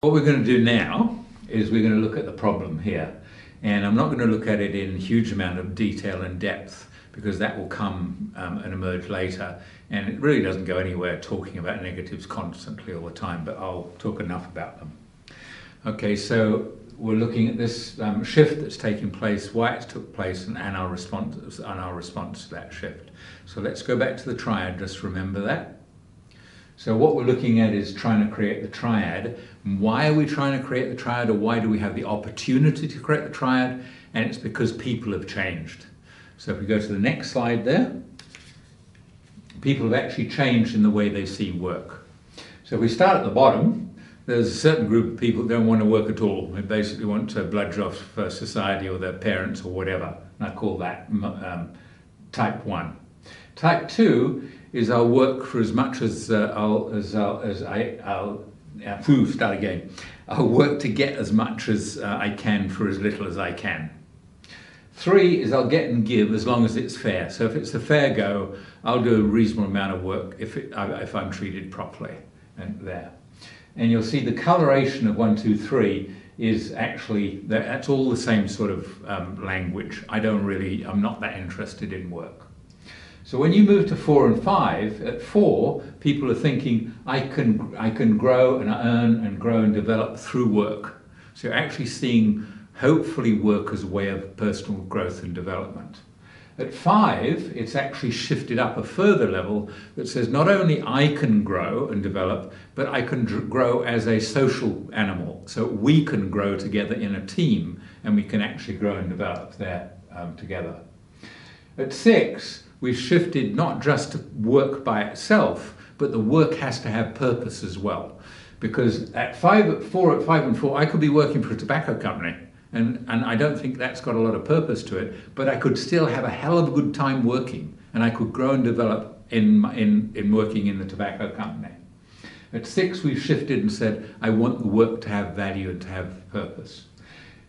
What we're going to do now is we're going to look at the problem here, and I'm not going to look at it in a huge amount of detail and depth because that will come and emerge later, and it really doesn't go anywhere talking about negatives constantly all the time, but I'll talk enough about them. Okay, so we're looking at this shift that's taking place, why it took place, and our response to that shift. So let's go back to the triad, just remember that. So what we're looking at is trying to create the triad. Why are we trying to create the triad, or why do we have the opportunity to create the triad? And it's because people have changed. So if we go to the next slide there, people have actually changed in the way they see work. So if we start at the bottom, there's a certain group of people that don't want to work at all. They basically want to bludge off society or their parents or whatever. And I call that type 1. Type 2 is I'll work for as much as I'll work to get as much as I can for as little as I can. 3 is I'll get and give as long as it's fair. So if it's a fair go, I'll do a reasonable amount of work if I'm treated properly. And there. And you'll see the coloration of 1, 2, 3 is actually, that's all the same sort of language. I'm not that interested in work. So when you move to 4 and 5, at 4, people are thinking, I can grow and earn and grow and develop through work. So you're actually seeing, hopefully, work as a way of personal growth and development. At 5, it's actually shifted up a further level that says not only I can grow and develop, but I can grow as a social animal. So we can grow together in a team, and we can actually grow and develop there together. At 6, we've shifted not just to work by itself, but the work has to have purpose as well. Because at 5 and 4, I could be working for a tobacco company, and I don't think that's got a lot of purpose to it, but I could still have a hell of a good time working, and I could grow and develop in working in the tobacco company. At 6, we've shifted and said, I want the work to have value and to have purpose.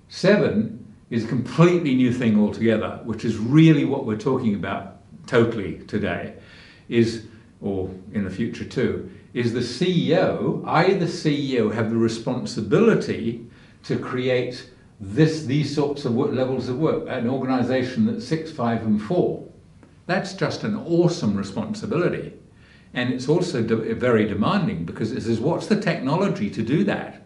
7 is a completely new thing altogether, which is really what we're talking about totally today, or in the future too, is the CEO, the CEO, have the responsibility to create these sorts of levels of work, an organisation that's 6, 5 and 4. That's just an awesome responsibility. And it's also very demanding, because it says, what's the technology to do that?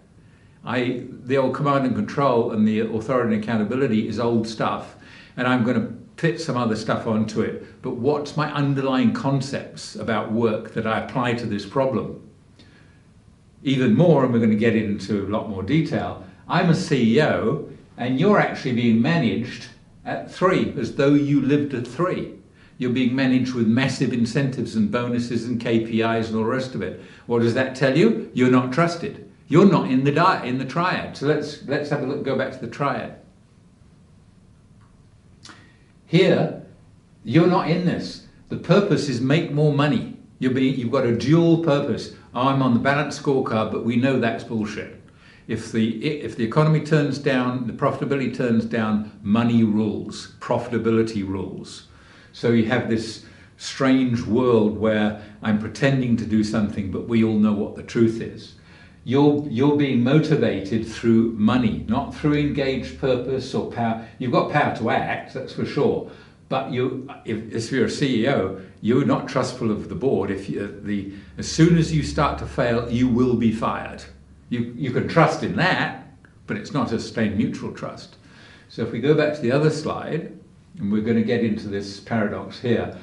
The old command and control and the authority and accountability is old stuff, and I'm going to fit some other stuff onto it. But what's my underlying concepts about work that I apply to this problem? Even more, and we're going to get into a lot more detail, I'm a CEO, and you're actually being managed at 3, as though you lived at 3. You're being managed with massive incentives and bonuses and KPIs and all the rest of it. What does that tell you? You're not trusted. You're not in the triad. So let's have a look. Go back to the triad. Here, you're not in this. The purpose is make more money. You've got a dual purpose. I'm on the balanced scorecard, but we know that's bullshit. If the economy turns down, the profitability turns down, money rules, profitability rules. So you have this strange world where I'm pretending to do something, but we all know what the truth is. You're being motivated through money, not through engaged purpose or power. You've got power to act, that's for sure. But if you're a CEO, you're not trustful of the board. As soon as you start to fail, you will be fired. You can trust in that, but it's not a sustained mutual trust. So if we go back to the other slide, and we're going to get into this paradox here,